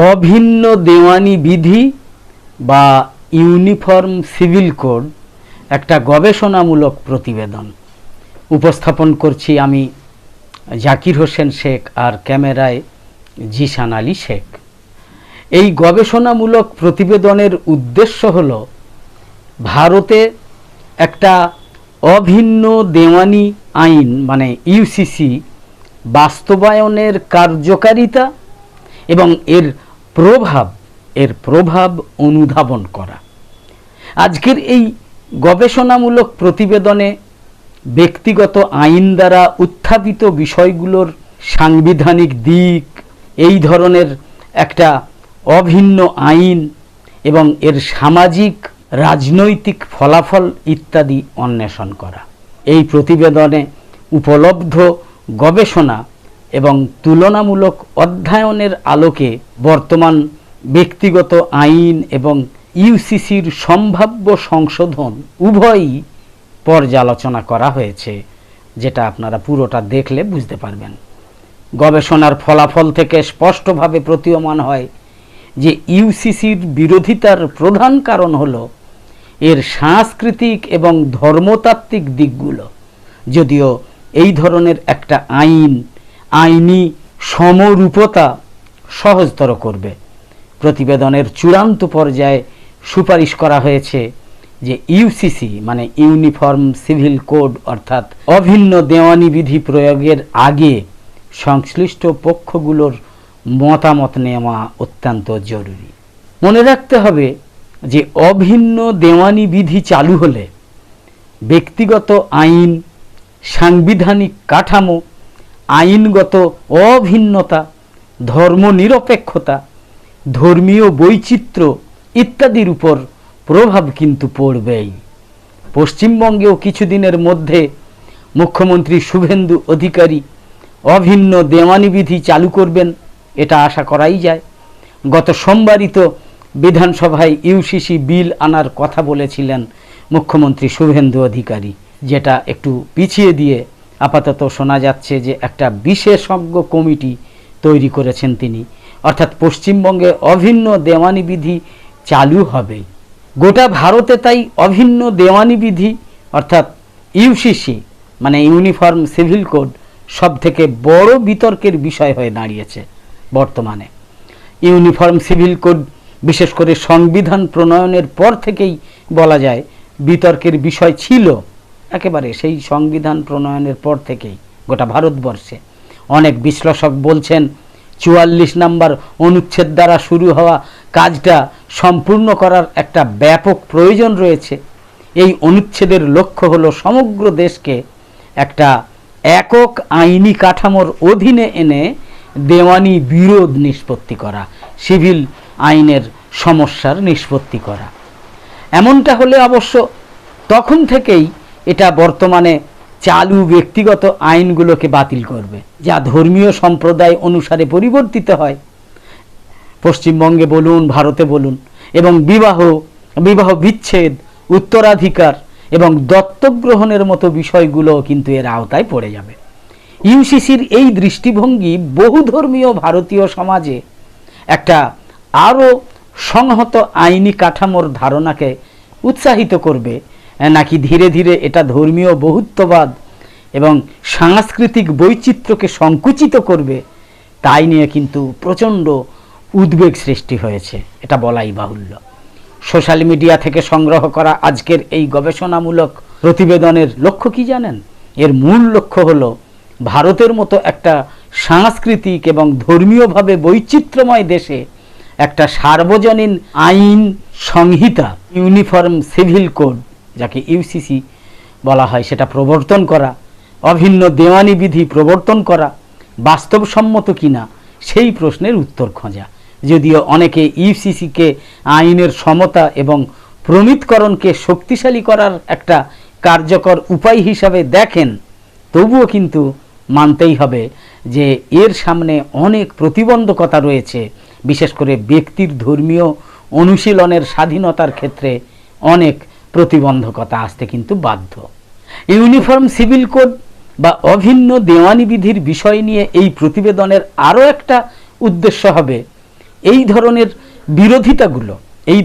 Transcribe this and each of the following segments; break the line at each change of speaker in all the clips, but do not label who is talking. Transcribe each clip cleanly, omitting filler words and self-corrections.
অভিন্ন দেওয়ানি বিধি বা ইউনিফর্ম সিভিল কোড একটা গবেষণামূলক প্রতিবেদন উপস্থাপন করছি আমি জাকির হোসেন শেখ আর ক্যামেরায় জিশান আলী শেখ। এই গবেষণামূলক প্রতিবেদনের উদ্দেশ্য হল ভারতে একটা অভিন্ন দেওয়ানি আইন মানে ইউসিসি বাস্তবায়নের কার্যকারিতা এবং এর প্রভাব অনুধাবন করা। আজকের এই গবেষণামূলক প্রতিবেদনে ব্যক্তিগত আইন দ্বারা উত্থাপিত বিষয়গুলোর সাংবিধানিক দিক, এই ধরনের একটা অভিন্ন আইন এবং এর সামাজিক রাজনৈতিক ফলাফল ইত্যাদি অন্বেষণ করা। এই প্রতিবেদনে উপলব্ধ গবেষণা এবং তুলনামূলক অধ্যয়নের আলোকে বর্তমান ব্যক্তিগত আইন এবং ইউসিসির সম্ভাব্য সংশোধন উভয়ই পর্যালোচনা করা হয়েছে, যেটা আপনারা পুরোটা দেখলে বুঝতে পারবেন। গবেষণার ফলাফল থেকে স্পষ্টভাবে প্রতীয়মান হয় যে ইউসিসির বিরোধিতার প্রধান কারণ হল এর সাংস্কৃতিক এবং ধর্মতাত্ত্বিক দিকগুলো, যদিও এই ধরনের একটা আইনি সমরূপতা সহজতর করবে। প্রতিবেদনের চূড়ান্ত পর্যায়ে সুপারিশ করা হয়েছে যে ইউসিসি মানে ইউনিফর্ম সিভিল কোড অর্থাৎ অভিন্ন দেওয়ানি বিধি প্রয়োগের আগে সংশ্লিষ্ট পক্ষগুলোর মতামত নেওয়া অত্যন্ত জরুরি। মনে রাখতে হবে যে অভিন্ন দেওয়ানি বিধি চালু হলে ব্যক্তিগত আইন, সাংবিধানিক কাঠামো, আইনগত অভিন্নতা, ধর্মনিরপেক্ষতা, ধর্মীয় বৈচিত্র্য ইত্যাদির উপর প্রভাব কিন্তু পড়বেই। পশ্চিমবঙ্গেও কিছুদিনের মধ্যে মুখ্যমন্ত্রী শুভেন্দু অধিকারী অভিন্ন দেওয়ানি বিধি চালু করবেন, এটা আশা করাই যায়। গত সোমবারই তো বিধানসভায় ইউসিসি বিল আনার কথা বলেছিলেন মুখ্যমন্ত্রী শুভেন্দু অধিকারী, যেটা একটু পিছিয়ে দিয়ে আপাতত শোনা যাচ্ছে যে একটা বিশেষজ্ঞ কমিটি তৈরি করেছেন তিনি, অর্থাৎ পশ্চিমবঙ্গে অভিন্ন দেওয়ানি বিধি চালু হবে। গোটা ভারতে তাই অভিন্ন দেওয়ানি বিধি অর্থাৎ ইউসিসি মানে ইউনিফর্ম সিভিল কোড সব থেকে বড় বিতর্কের বিষয় হয়ে দাঁড়িয়েছে বর্তমানে। ইউনিফর্ম সিভিল কোড বিশেষ করে সংবিধান প্রণয়নের পর থেকেই বলা যায় বিতর্কের বিষয় ছিল, একেবারে সেই সংবিধান প্রণয়নের পর থেকেই গোটা ভারতবর্ষে। অনেক বিশ্লেষক বলছেন 44 নম্বর অনুচ্ছেদ দ্বারা শুরু হওয়া কাজটা সম্পূর্ণ করার একটা ব্যাপক প্রয়োজন রয়েছে। এই অনুচ্ছেদের লক্ষ্য হলো সমগ্র দেশকে একটা একক আইনি কাঠামোর অধীনে এনে দেওয়ানি বিরোধ নিষ্পত্তি করা, সিভিল আইনের সমস্যার নিষ্পত্তি করা। এমনটা হলে অবশ্য তখন থেকেই এটা বর্তমানে চালু ব্যক্তিগত আইনগুলোকে বাতিল করবে, যা ধর্মীয় সম্প্রদায় অনুসারে পরিবর্তিত হয়, পশ্চিমবঙ্গে বলুন ভারতে বলুন, এবং বিবাহ বিচ্ছেদ, উত্তরাধিকার এবং দত্তক গ্রহণের মতো বিষয়গুলো কিন্তু এর আওতায় পড়ে যাবে। ইউসিসির এই দৃষ্টিভঙ্গি বহুধর্মীয় ভারতীয় সমাজে একটা আরও সংহত আইনি কাঠামোর ধারণাকে উৎসাহিত করবে, নাকি ধীরে ধীরে এটা ধর্মীয় বহুত্ববাদ এবং সাংস্কৃতিক বৈচিত্র্যকে সংকুচিত করবে, তাই নিয়ে কিন্তু প্রচণ্ড উদ্বেগ সৃষ্টি হয়েছে, এটা বলাই বাহুল্য। সোশ্যাল মিডিয়া থেকে সংগ্রহ করা আজকের এই গবেষণামূলক প্রতিবেদনের লক্ষ্য কি জানেন? এর মূল লক্ষ্য হলো ভারতের মতো একটা সাংস্কৃতিক এবং ধর্মীয়ভাবে বৈচিত্র্যময় দেশে একটা সার্বজনীন আইন সংহিতা ইউনিফর্ম সিভিল কোড, যাকে ইউসিসি বলা হয়, সেটা প্রবর্তন করা, অভিন্ন দেওয়ানি বিধি প্রবর্তন করা বাস্তবসম্মত কিনা সেই প্রশ্নের উত্তর খোঁজা। যদিও অনেকে ইউসিসিকে আইনের সমতা এবং প্রমিতকরণকে শক্তিশালী করার একটা কার্যকর উপায় হিসাবে দেখেন, তবুও কিন্তু মানতেই হবে যে এর সামনে অনেক প্রতিবন্ধকতা রয়েছে। বিশেষ করে ব্যক্তির ধর্মীয় অনুশীলনের স্বাধীনতার ক্ষেত্রে অনেক প্রতিবন্ধকতা আসতে কিন্তু বাধ্য। ইউনিফর্ম সিভিল কোড বা অভিন্ন দেওয়ানি বিধির বিষয় নিয়ে এই প্রতিবেদনের আরও একটা উদ্দেশ্য হবে এই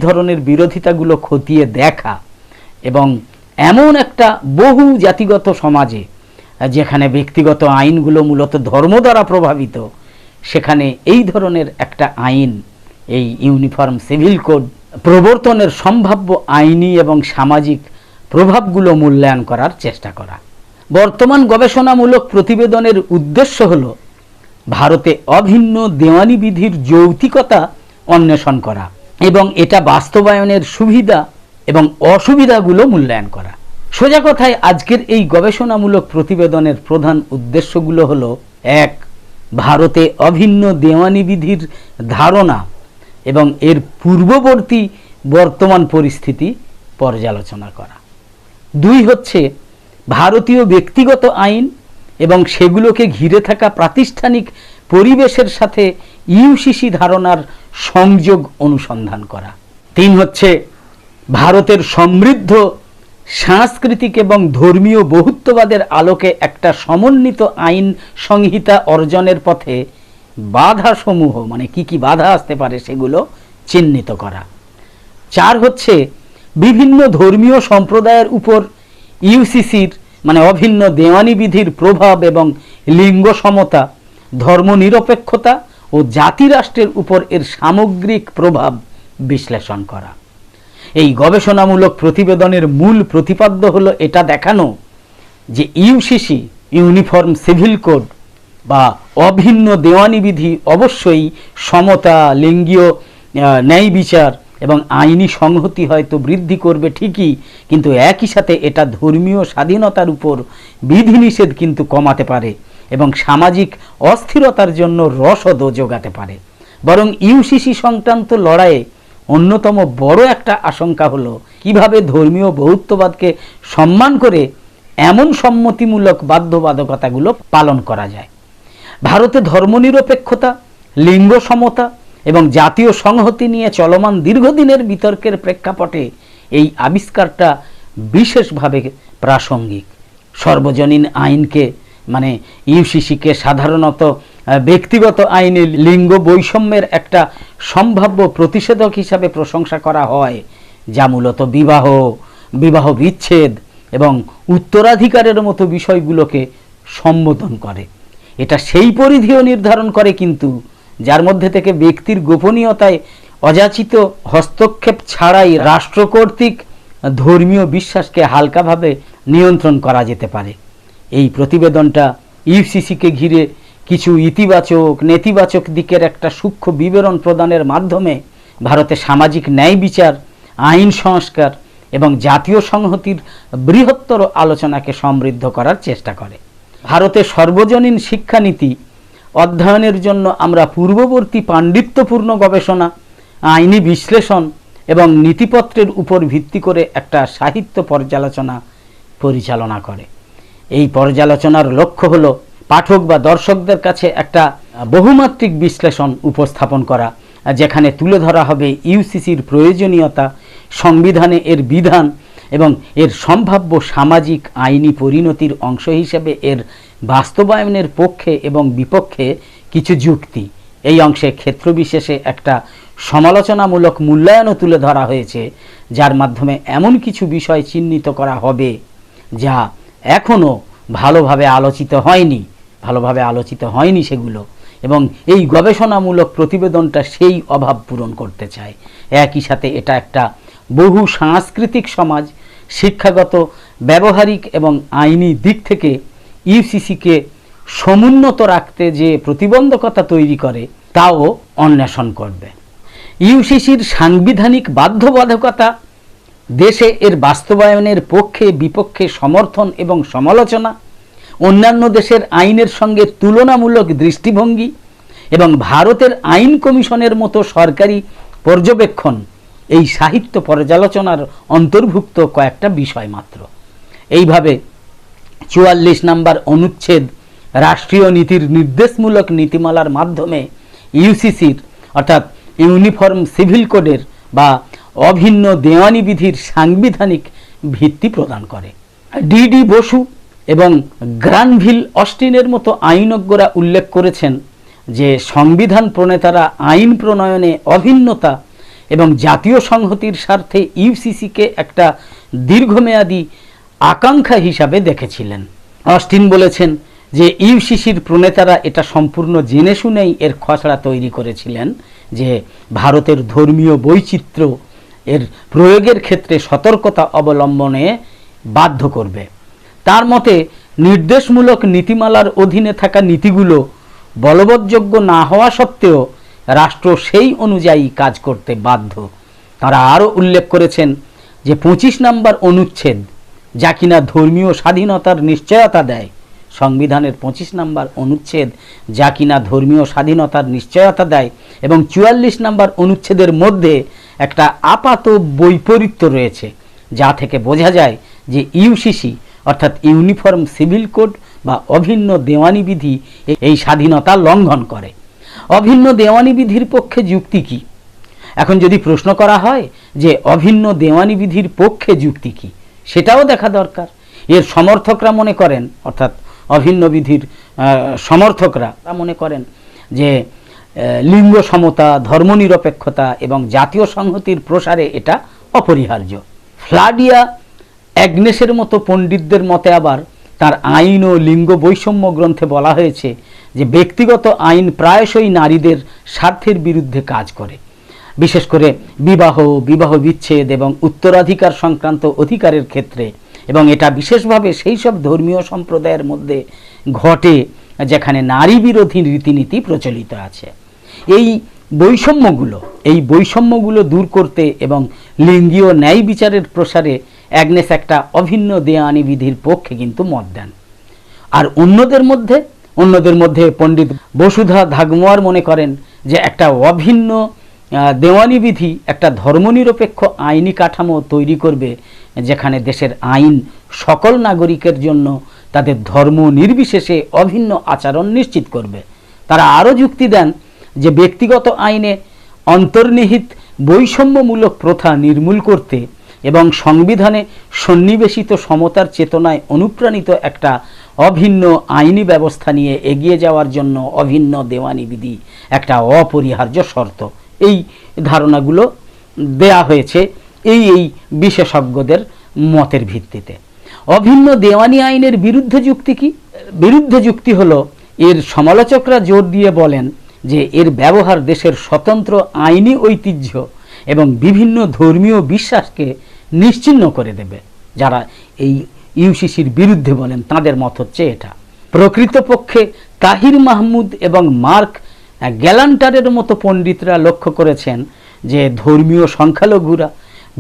ধরনের বিরোধিতাগুলো খতিয়ে দেখা এবং এমন একটা বহু জাতিগত সমাজে যেখানে ব্যক্তিগত আইনগুলো মূলত ধর্ম দ্বারা প্রভাবিত, সেখানে এই ধরনের একটা আইন, এই ইউনিফর্ম সিভিল কোড প্রবর্তনের সম্ভাব্য আইনি এবং সামাজিক প্রভাবগুলো মূল্যায়ন করার চেষ্টা করা। বর্তমান গবেষণামূলক প্রতিবেদনের উদ্দেশ্য হল ভারতে অভিন্ন দেওয়ানি বিধির যৌক্তিকতা অন্বেষণ করা এবং এটা বাস্তবায়নের সুবিধা এবং অসুবিধাগুলো মূল্যায়ন করা। সোজা কথায় আজকের এই গবেষণামূলক প্রতিবেদনের প্রধান উদ্দেশ্যগুলো হলো: 1. ভারতে অভিন্ন দেওয়ানি বিধির ধারণা এবং এর পূর্ববর্তী বর্তমান পরিস্থিতি পর্যালোচনা করা। 2 হচ্ছে ভারতীয় ব্যক্তিগত আইন এবং সেগুলোকে ঘিরে থাকা প্রাতিষ্ঠানিক পরিবেশের সাথে ইউসিসি ধারণার সংযোগ অনুসন্ধান করা। 3 হচ্ছে ভারতের সমৃদ্ধ সাংস্কৃতিক এবং ধর্মীয় বহুত্ববাদের আলোকে একটা সমন্বিত আইন সংহিতা অর্জনের পথে বাধাসমূহ, মানে কি কি বাধা আসতে পারে, সেগুলো চিহ্নিত করা। 4 হচ্ছে বিভিন্ন ধর্মীয় সম্প্রদায়ের উপর ইউসিসির মানে অভিন্ন দেওয়ানি বিধির প্রভাব এবং লিঙ্গ সমতা, ধর্মনিরপেক্ষতা ও জাতিরাষ্ট্রের উপর এর সামগ্রিক প্রভাব বিশ্লেষণ করা। এই গবেষণামূলক প্রতিবেদনের মূল প্রতিপাদ্য হলো এটা দেখানো যে ইউসিসি ইউনিফর্ম সিভিল কোড বা অভিন্ন দেওয়ানি বিধি অবশ্যই সমতা, লিঙ্গীয় ন্যায় বিচার এবং আইনি সংহতি হয়তো বৃদ্ধি করবে ঠিকই, কিন্তু একই সাথে এটা ধর্মীয় স্বাধীনতার উপর বিধিনিষেধ কিন্তু কমাতে পারে এবং সামাজিক অস্থিরতার জন্য রসদও যোগাতে পারে। বরং ইউসিসি সংক্রান্ত লড়াইয়ে অন্যতম বড় একটা আশঙ্কা হলো কিভাবে ধর্মীয় বহুত্ববাদকে সম্মান করে এমন সম্মতিমূলক বাধ্যবাধকতাগুলো পালন করা যায়। ভারতে ধর্মনিরপেক্ষতা, লিঙ্গ সমতা এবং জাতীয় সংহতি নিয়ে চলমান দীর্ঘদিনের বিতর্কের প্রেক্ষাপটে এই আবিষ্কারটা বিশেষভাবে প্রাসঙ্গিক। সর্বজনীন আইনকে মানে ইউসিসিকে সাধারণত ব্যক্তিগত আইনে লিঙ্গ বৈষম্যের একটা সম্ভাব্য প্রতিষেধক হিসাবে প্রশংসা করা হয়, যা মূলত বিবাহ বিচ্ছেদ এবং উত্তরাধিকারের মতো বিষয়গুলোকে সম্বোধন করে। এটা সেই পরিধিও নির্ধারণ করে কিন্তু যার মধ্যে থেকে ব্যক্তির গোপনীয়তায় অযাচিত হস্তক্ষেপ ছাড়াই রাষ্ট্র কর্তৃক ধর্মীয় বিশ্বাসকে হালকাভাবে নিয়ন্ত্রণ করা যেতে পারে। এই প্রতিবেদনটা ইউসিসিকে ঘিরে কিছু ইতিবাচক নেতিবাচক দিকের একটা সূক্ষ্ম বিবরণ প্রদানের মাধ্যমে ভারতে সামাজিক ন্যায় বিচার, আইন সংস্কার এবং জাতীয় সংহতির বৃহত্তর আলোচনাকে সমৃদ্ধ করার চেষ্টা করে। ভারতের সর্বজনীন শিক্ষানীতি অধ্যয়নের জন্য আমরা পূর্ববর্তী পাণ্ডিত্যপূর্ণ গবেষণা, আইনি বিশ্লেষণ এবং নীতিপত্রের উপর ভিত্তি করে একটা সাহিত্য পর্যালোচনা পরিচালনা করে। এই পর্যালোচনার লক্ষ্য হলো পাঠক বা দর্শকদের কাছে একটা বহুমাত্রিক বিশ্লেষণ উপস্থাপন করা, যেখানে তুলে ধরা হবে ইউসিসির প্রয়োজনীয়তা, সংবিধানে এর বিধান এবং এর সম্ভাব্য সামাজিক আইনি পরিণতির অংশ হিসেবে এর বাস্তবায়নের পক্ষে এবং বিপক্ষে কিছু যুক্তি। এই অংশে ক্ষেত্রবিশেষে একটা সমালোচনামূলক মূল্যায়নও তুলে ধরা হয়েছে, যার মাধ্যমে এমন কিছু বিষয় চিহ্নিত করা হবে যা এখনও ভালোভাবে আলোচিত হয়নি সেগুলো, এবং এই গবেষণামূলক প্রতিবেদনটা সেই অভাব পূরণ করতে চায়। একই সাথে এটা একটা বহু সাংস্কৃতিক সমাজ, শিক্ষাগত, ব্যবহারিক এবং আইনি দিক থেকে ইউসিসিকে সমুন্নত রাখতে যে প্রতিবন্ধকতা তৈরি করে তাও অন্বেষণ করবে। ইউসিসির সাংবিধানিক বাধ্যবাধকতা, দেশে এর বাস্তবায়নের পক্ষে বিপক্ষে সমর্থন এবং সমালোচনা, অন্যান্য দেশের আইনের সঙ্গে তুলনামূলক দৃষ্টিভঙ্গি এবং ভারতের আইন কমিশনের মতো সরকারি পর্যবেক্ষণ এই সাহিত্য পর্যালোচনার অন্তর্ভুক্ত কয়েকটা বিষয় মাত্র। এইভাবে 44 নম্বর অনুচ্ছেদ রাষ্ট্রীয় নীতির নির্দেশমূলক নীতিমালার মাধ্যমে ইউসিসির অর্থাৎ ইউনিফর্ম সিভিল কোডের বা অভিন্ন দেওয়ানি বিধির সাংবিধানিক ভিত্তি প্রদান করে। ডি বসু এবং গ্রানভিল অস্টিনের মতো আইনজ্ঞরা উল্লেখ করেছেন যে সংবিধান প্রণেতারা আইন প্রণয়নে অভিন্নতা এবং জাতীয় সংহতির স্বার্থে ইউসিসিকে একটা দীর্ঘমেয়াদী আকাঙ্ক্ষা হিসাবে দেখেছিলেন। অস্টিন বলেছেন যে ইউসিসির প্রণেতারা এটা সম্পূর্ণ জেনে শুনেই এর খসড়া তৈরি করেছিলেন যে ভারতের ধর্মীয় বৈচিত্র্য এর প্রয়োগের ক্ষেত্রে সতর্কতা অবলম্বনে বাধ্য করবে। তার মতে নির্দেশমূলক নীতিমালার অধীনে থাকা নীতিগুলো বলবৎযোগ্য না হওয়া সত্ত্বেও রাষ্ট্র সেই অনুযায়ী কাজ করতে বাধ্য। তারা আরও উল্লেখ করেছেন যে 25 নম্বর অনুচ্ছেদ, যা কিনা ধর্মীয় স্বাধীনতার নিশ্চয়তা দেয়, সংবিধানের 25 নম্বর অনুচ্ছেদ যা কিনা ধর্মীয় স্বাধীনতার নিশ্চয়তা দেয়, এবং 44 নম্বর অনুচ্ছেদের মধ্যে একটা আপাত বৈপরীত্য রয়েছে, যা থেকে বোঝা যায় যে ইউসিসি অর্থাৎ ইউনিফর্ম সিভিল কোড বা অভিন্ন দেওয়ানি বিধি এই স্বাধীনতা লঙ্ঘন করে। অভিন্ন দেওয়ানি বিধির পক্ষে যুক্তি কি? এখন যদি প্রশ্ন করা হয় যে অভিন্ন দেওয়ানি বিধির পক্ষে যুক্তি কি, সেটাও দেখা দরকার। এর সমর্থকরা মনে করেন, অর্থাৎ অভিন্ন বিধির সমর্থকরা মনে করেন যে লিঙ্গ সমতা, ধর্মনিরপেক্ষতা এবং জাতীয় সংহতির প্রসারে এটা অপরিহার্য। ফ্লাডিয়া অ্যাগনেসের মতো পণ্ডিতদের মতে আবার তার আইন ও লিঙ্গ বৈষম্য গ্রন্থে বলা হয়েছে যে ব্যক্তিগত আইন প্রায়শই নারীদের স্বার্থের বিরুদ্ধে কাজ করে, বিশেষ করে বিবাহ বিচ্ছেদ এবং উত্তরাধিকার সংক্রান্ত অধিকারের ক্ষেত্রে, এবং এটা বিশেষভাবে সেই সব ধর্মীয় সম্প্রদায়ের মধ্যে ঘটে যেখানে নারী বিরোধী রীতিনীতি প্রচলিত আছে। এই বৈষম্যগুলো দূর করতে এবং লিঙ্গীয় ন্যায় বিচারের প্রসারে অ্যাগনেস একটা অভিন্ন দেওয়ানি বিধির পক্ষে কিন্তু মত দেন। আর অন্যদের মধ্যে পণ্ডিত বসুধা ধাগমোয়ার মনে করেন যে একটা অভিন্ন দেওয়ানি বিধি একটা ধর্মনিরপেক্ষ আইনি কাঠামো তৈরি করবে, যেখানে দেশের আইন সকল নাগরিকের জন্য তাদের ধর্ম নির্বিশেষে অভিন্ন আচরণ নিশ্চিত করবে। তারা আরও যুক্তি দেন যে ব্যক্তিগত আইনে অন্তর্নিহিত বৈষম্যমূলক প্রথা নির্মূল করতে এবং সংবিধানে সন্নিবেশিত সমতার চেতনায় অনুপ্রাণিত একটা অভিন্ন আইনি ব্যবস্থা নিয়ে এগিয়ে যাওয়ার জন্য অভিন্ন দেওয়ানি বিধি একটা অপরিহার্য শর্ত। এই ধারণাগুলো দেয়া হয়েছে এই বিশেষজ্ঞদের মতের ভিত্তিতে। অভিন্ন দেওয়ানি আইনের বিরুদ্ধে যুক্তি কি? বিরুদ্ধে যুক্তি হলো, এর সমালোচকরা জোর দিয়ে বলেন যে এর ব্যবহার দেশের স্বতন্ত্র আইনি ঐতিহ্য এবং বিভিন্ন ধর্মীয় বিশ্বাসকে নিশ্চিহ্ন করে দেবে। যারা এই ইউসিসির বিরুদ্ধে বলেন তাদের মত হচ্ছে এটা। প্রকৃতপক্ষে তাহির মাহমুদ এবং মার্ক গ্যালান্টারের মতো পণ্ডিতরা লক্ষ্য করেছেন যে ধর্মীয় সংখ্যালঘুরা,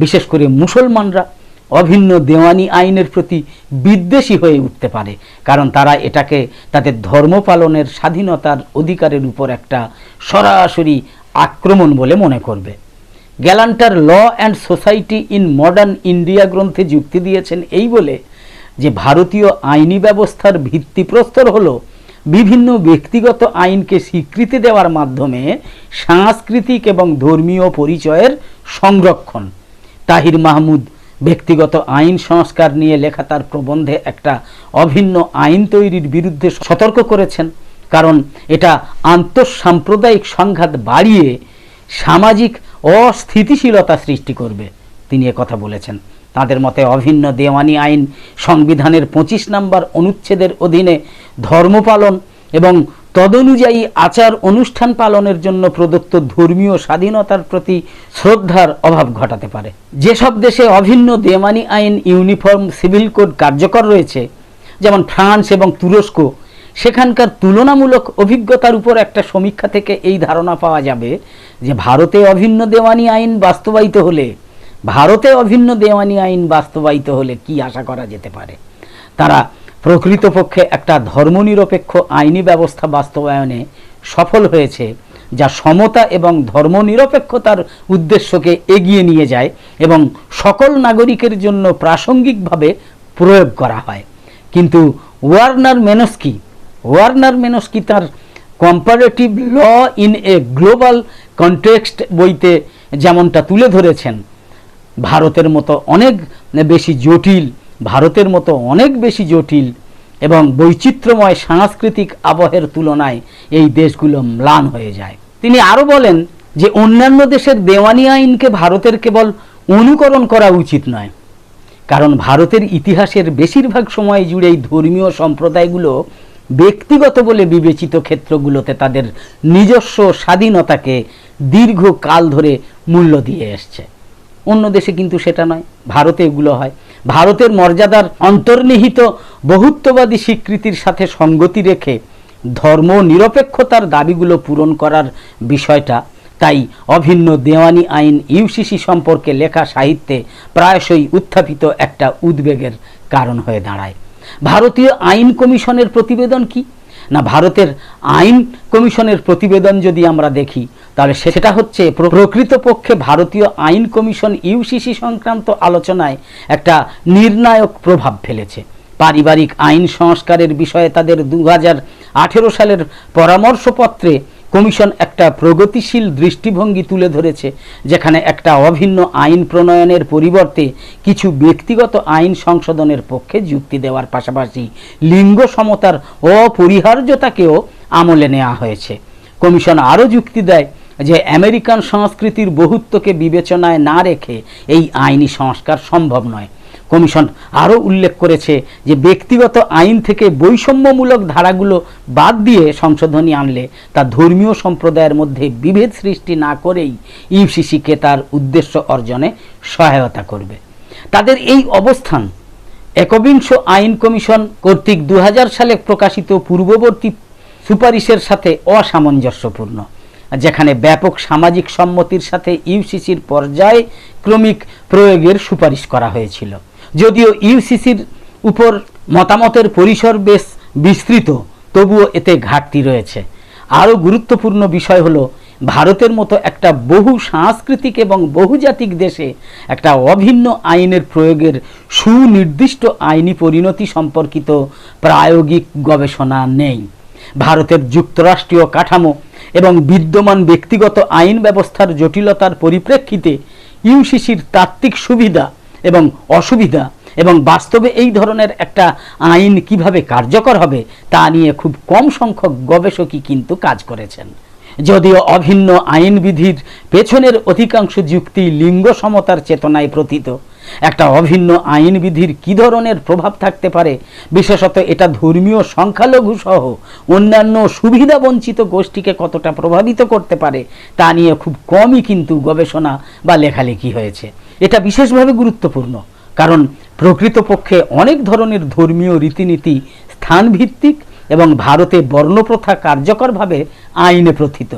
বিশেষ করে মুসলমানরা, অভিন্ন দেওয়ানি আইনের প্রতি বিদ্বেষী হয়ে উঠতে পারে, কারণ তারা এটাকে তাদের ধর্ম পালনের স্বাধীনতার অধিকারের উপর একটা সরাসরি আক্রমণ বলে মনে করবে। গ্যালান্টার law and society in modern India গ্রন্থে যুক্তি দিয়েছেন এই বলে যে ভারতীয় আইনি ব্যবস্থার ভিত্তিপ্রস্তর হলো বিভিন্ন ব্যক্তিগত আইনকে স্বীকৃতি দেওয়ার মাধ্যমে সাংস্কৃতিক এবং ধর্মীয় পরিচয়ের সংরক্ষণ। তাহির মাহমুদ ব্যক্তিগত আইন সংস্কার নিয়ে লেখা তার প্রবন্ধে একটা অভিন্ন আইন তৈরির বিরুদ্ধে সতর্ক করেছেন, কারণ এটা আন্তঃসাম্প্রদায়িক সংঘাত বাড়িয়ে সামাজিক অস্থিতিশীলতা সৃষ্টি করবে। তিনি কথা বলেছেন। তাদের মতে অভিন্ন দেওয়ানি আইন সংবিধানের 25 নম্বর অনুচ্ছেদের অধীনে ধর্ম পালন এবং তদনুযায়ী আচার অনুষ্ঠান পালনের জন্য প্রদত্ত ধর্মীয় স্বাধীনতার প্রতি শ্রদ্ধার অভাব ঘটাতে পারে। যেসব দেশে অভিন্ন দেওয়ানি আইন ইউনিফর্ম সিভিল কোড কার্যকর রয়েছে, যেমন ফ্রান্স এবং তুরস্ক, সেখানকার তুলনামূলক অভিজ্ঞতার উপর একটা সমীক্ষা থেকে এই ধারণা পাওয়া যাবে যে ভারতে অভিন্ন দেওয়ানি আইন বাস্তবায়িত হলে কি আশা করা যেতে পারে। তারা প্রকৃতপক্ষে একটা ধর্মনিরপেক্ষ আইনি ব্যবস্থা বাস্তবায়নে সফল হয়েছে, যা সমতা এবং ধর্মনিরপেক্ষতার উদ্দেশ্যকে এগিয়ে নিয়ে যায় এবং সকল নাগরিকের জন্য প্রাসঙ্গিকভাবে প্রয়োগ করা হয়। কিন্তু ওয়ার্নার মেনস্কি তার comparative law in a global context বইতে যেমনটা তুলে ধরেছেন, ভারতের মতো অনেক বেশি জটিল এবং বৈচিত্র্যময় সাংস্কৃতিক আবহের তুলনায় এই দেশগুলো ম্লান হয়ে যায়। তিনি আরও বলেন যে অন্যান্য দেশের দেওয়ানি আইনকে ভারতের কেবল অনুকরণ করা উচিত নয়, কারণ ভারতের ইতিহাসের বেশিরভাগ সময় জুড়েই ধর্মীয় সম্প্রদায়গুলো ব্যক্তিগত বলে বিবেচিত ক্ষেত্রগুলোতে তাদের নিজস্ব স্বাধীনতাকে দীর্ঘকাল ধরে মূল্য দিয়ে এসছে। অন্য দেশে কিন্তু সেটা নয়, ভারতে এগুলো হয়। ভারতের মর্যাদার অন্তর্নিহিত বহুত্ববাদী স্বীকৃতির সাথে সঙ্গতি রেখে ধর্ম নিরপেক্ষতার দাবিগুলো পূরণ করার বিষয়টা তাই অভিন্ন দেওয়ানি আইন ইউসিসি সম্পর্কে লেখা সাহিত্যে প্রায়শই উত্থাপিত একটা উদ্বেগের কারণ হয়ে দাঁড়ায়। ভারতীয় আইন কমিশনের প্রতিবেদন কি না, ভারতের আইন কমিশনের প্রতিবেদন যদি আমরা দেখি তাহলে সেটা হচ্ছে প্রকৃতপক্ষে ভারতীয় আইন কমিশন ইউসিসি সংক্রান্ত আলোচনায় একটা নির্ণায়ক প্রভাব ফেলেছে। পারিবারিক আইন সংস্কারের বিষয়ে তাদের 2018 সালের পরামর্শপত্রে কমিশন একটা প্রগতিশীল দৃষ্টিভঙ্গি তুলে ধরেছে, যেখানে একটা অভিন্ন আইন প্রণয়নের পরিবর্তে কিছু ব্যক্তিগত আইন সংশোধনের পক্ষে যুক্তি দেওয়ার পাশাপাশি লিঙ্গ সমতার অপরিহার্যতাকেও আমলে নেওয়া হয়েছে। কমিশন আরও যুক্তি দেয় যে আমেরিকান সংস্কৃতির বহুত্বকে বিবেচনায় না রেখে এই আইনি সংস্কার সম্ভব নয়। কমিশন আরও উল্লেখ করেছে যে ব্যক্তিগত আইন থেকে বৈষম্যমূলক ধারাগুলো বাদ দিয়ে সংশোধনী আনলে তা ধর্মীয় সম্প্রদায়ের মধ্যে বিভেদ সৃষ্টি না করেই ইউসিসিকে তার উদ্দেশ্য অর্জনে সহায়তা করবে। তাদের এই অবস্থান একবিংশ আইন কমিশন কর্তৃক 2000 সালে প্রকাশিত পূর্ববর্তী সুপারিশের সাথে অসামঞ্জস্যপূর্ণ, যেখানে ব্যাপক সামাজিক সম্মতির সাথে ইউসিসির পর্যায়ক্রমিক প্রয়োগের সুপারিশ করা হয়েছিল। যদিও ইউসিসির উপর মতামতের পরিসর বেশ বিস্তৃত, তবুও এতে ঘাটতি রয়েছে। আরও গুরুত্বপূর্ণ বিষয় হলো ভারতের মতো একটা বহু সাংস্কৃতিক এবং বহুজাতিক দেশে একটা অভিন্ন আইনের প্রয়োগের সুনির্দিষ্ট আইনি পরিণতি সম্পর্কিত প্রায়োগিক গবেষণা নেই। ভারতের যুক্তরাষ্ট্রীয় কাঠামো এবং বিদ্যমান ব্যক্তিগত আইন ব্যবস্থার জটিলতার পরিপ্রেক্ষিতে ইউসিসির তাত্ত্বিক সুবিধা এবং অসুবিধা এবং বাস্তবে এই ধরনের একটা আইন কিভাবে কার্যকর হবে তা নিয়ে খুব কম সংখ্যক গবেষকই কিন্তু কাজ করেছেন। যদিও অভিন্ন আইনবিধির পেছনের অধিকাংশ যুক্তি লিঙ্গ সমতার চেতনায় প্রথিত, একটা অভিন্ন আইনবিধির কী ধরনের প্রভাব থাকতে পারে, বিশেষত এটা ধর্মীয় সংখ্যালঘু সহ অন্যান্য সুবিধা বঞ্চিত গোষ্ঠীকে কতটা প্রভাবিত করতে পারে তা নিয়ে খুব কমই কিন্তু গবেষণা বা লেখালেখি হয়েছে। এটা বিশেষভাবে গুরুত্বপূর্ণ কারণ প্রকৃতপক্ষে অনেক ধরনের ধর্মীয় রীতিনীতি স্থানভিত্তিক এবং ভারতে বর্ণপ্রথা কার্যকরভাবে আইনে প্রথিত।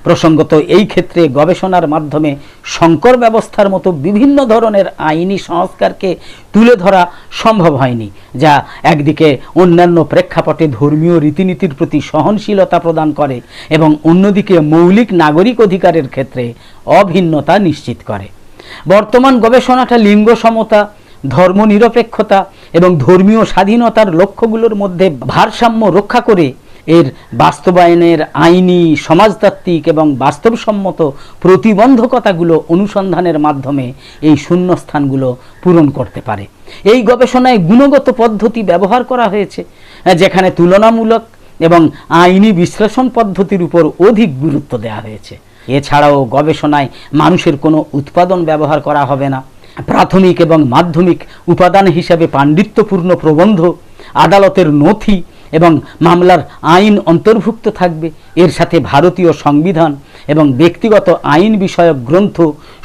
প্রসঙ্গত এই ক্ষেত্রে গবেষণার মাধ্যমে সংকর ব্যবস্থার মতো বিভিন্ন ধরনের আইনি সংস্কারকে তুলে ধরা সম্ভব হয়নি, যা একদিকে অন্যান্য প্রেক্ষাপটে ধর্মীয় রীতিনীতির প্রতি সহনশীলতা প্রদান করে এবং অন্যদিকে মৌলিক নাগরিক অধিকারের ক্ষেত্রে অভিন্নতা নিশ্চিত করে। বর্তমান গবেষণাটা লিঙ্গ সমতা, ধর্মনিরপেক্ষতা এবং ধর্মীয় স্বাধীনতার লক্ষ্যগুলোর মধ্যে ভারসাম্য রক্ষা করে এর বাস্তবায়নের আইনি, সমাজতাত্ত্বিক এবং বাস্তবসম্মত প্রতিবন্ধকতাগুলো অনুসন্ধানের মাধ্যমে এই শূন্যস্থানগুলো পূরণ করতে পারে। এই গবেষণায় গুণগত পদ্ধতি ব্যবহার করা হয়েছে, যেখানে তুলনামূলক এবং আইনি বিশ্লেষণ পদ্ধতির উপর অধিক গুরুত্ব দেওয়া হয়েছে। এছাড়াও গবেষণায় মানুষের কোনো উৎপাদন ব্যবহার করা হবে না। প্রাথমিক এবং মাধ্যমিক উপাদান হিসাবে পাণ্ডিত্যপূর্ণ প্রবন্ধ, আদালতের নথি এবং মামলার আইন অন্তর্ভুক্ত থাকবে। এর সাথে ভারতীয় সংবিধান এবং ব্যক্তিগত আইন বিষয়ক গ্রন্থ,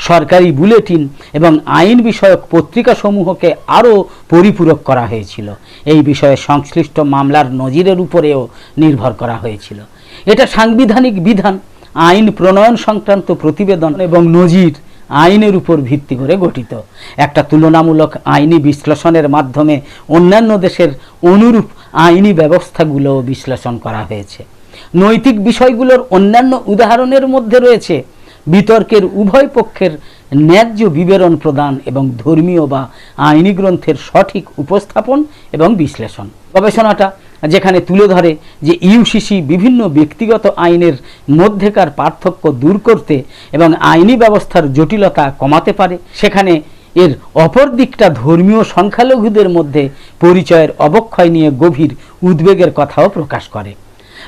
সরকারি বুলেটিন এবং আইন বিষয়ক পত্রিকাসমূহকে আরও পরিপূরক করা হয়েছিল। এই বিষয়ে সংশ্লিষ্ট মামলার নজিরের উপরেও নির্ভর করা হয়েছিল। এটা সাংবিধানিক বিধান, আইন প্রণয়ন সংক্রান্ত প্রতিবেদন এবং নজির আইনের উপর ভিত্তি করে গঠিত। একটা তুলনামূলক আইনি বিশ্লেষণের মাধ্যমে অন্যান্য দেশের অনুরূপ আইনি ব্যবস্থাগুলো বিশ্লেষণ করা হয়েছে। নৈতিক বিষয়গুলোর অন্যান্য উদাহরণের মধ্যে রয়েছে বিতর্কের উভয় পক্ষের ন্যায্য বিবরণ প্রদান এবং ধর্মীয় বা আইনি গ্রন্থের সঠিক উপস্থাপন এবং বিশ্লেষণ। গবেষণাটা যেখানে তুলে ধরে যে ইউসিসি বিভিন্ন ব্যক্তিগত আইনের মধ্যেকার পার্থক্য দূর করতে এবং আইনি ব্যবস্থার জটিলতা কমাতে পারে, সেখানে এর অপর দিকটা ধর্মীয় সংখ্যালঘুদের মধ্যে পরিচয়ের অবক্ষয় নিয়ে গভীর উদ্বেগের কথাও প্রকাশ করে।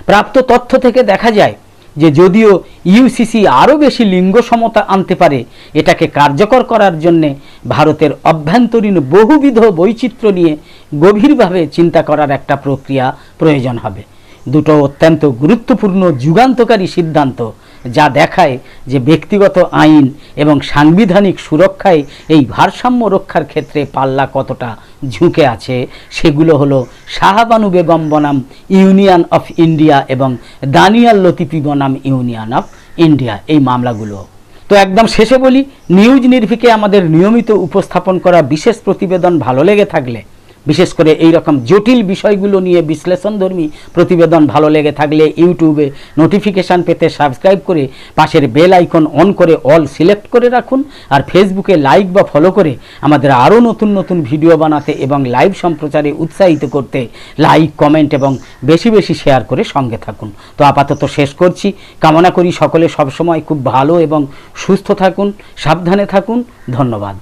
প্রাপ্ত তথ্য থেকে দেখা যায় যে যদিও ইউসিসি আরও বেশি লিঙ্গ সমতা আনতে পারে, এটাকে কার্যকর করার জন্যে ভারতের অভ্যন্তরীণ বহুবিধ বৈচিত্র্য নিয়ে গভীরভাবে চিন্তা করার একটা প্রক্রিয়া প্রয়োজন হবে। দুটো অত্যন্ত গুরুত্বপূর্ণ যুগান্তকারী সিদ্ধান্ত, যা দেখায় যে ব্যক্তিগত আইন এবং সাংবিধানিক সুরক্ষায় এই ভারসাম্য রক্ষার ক্ষেত্রে পাল্লা কতটা ঝুঁকে আছে। সেগুলো হলো শাহবানু বেগম বনাম ইউনিয়ন অফ ইন্ডিয়া এবং দানিয়াল লতিফি বনাম ইউনিয়ন অফ ইন্ডিয়া, এই মামলাগুলো। তো একদম শেষে বলি, নিউজ নির্ভীকে আমাদের নিয়মিত উপস্থাপন করা বিশেষ প্রতিবেদন ভালো লেগে থাকলে, বিশেষ করে এই রকম জটিল বিষয়গুলো নিয়ে বিশ্লেষণধর্মী প্রতিবেদন ভালো লেগে থাকলে ইউটিউবে নোটিফিকেশান পেতে সাবস্ক্রাইব করে পাশের বেল আইকন অন করে অল সিলেক্ট করে রাখুন। আর ফেসবুকে লাইক বা ফলো করে আমাদের আরও নতুন নতুন ভিডিও বানাতে এবং লাইভ সম্প্রচারে উৎসাহিত করতে লাইক, কমেন্ট এবং বেশি বেশি শেয়ার করে সঙ্গে থাকুন। তো আপাতত শেষ করছি। কামনা করি সকলে সবসময় খুব ভালো এবং সুস্থ থাকুন, সাবধানে থাকুন। ধন্যবাদ।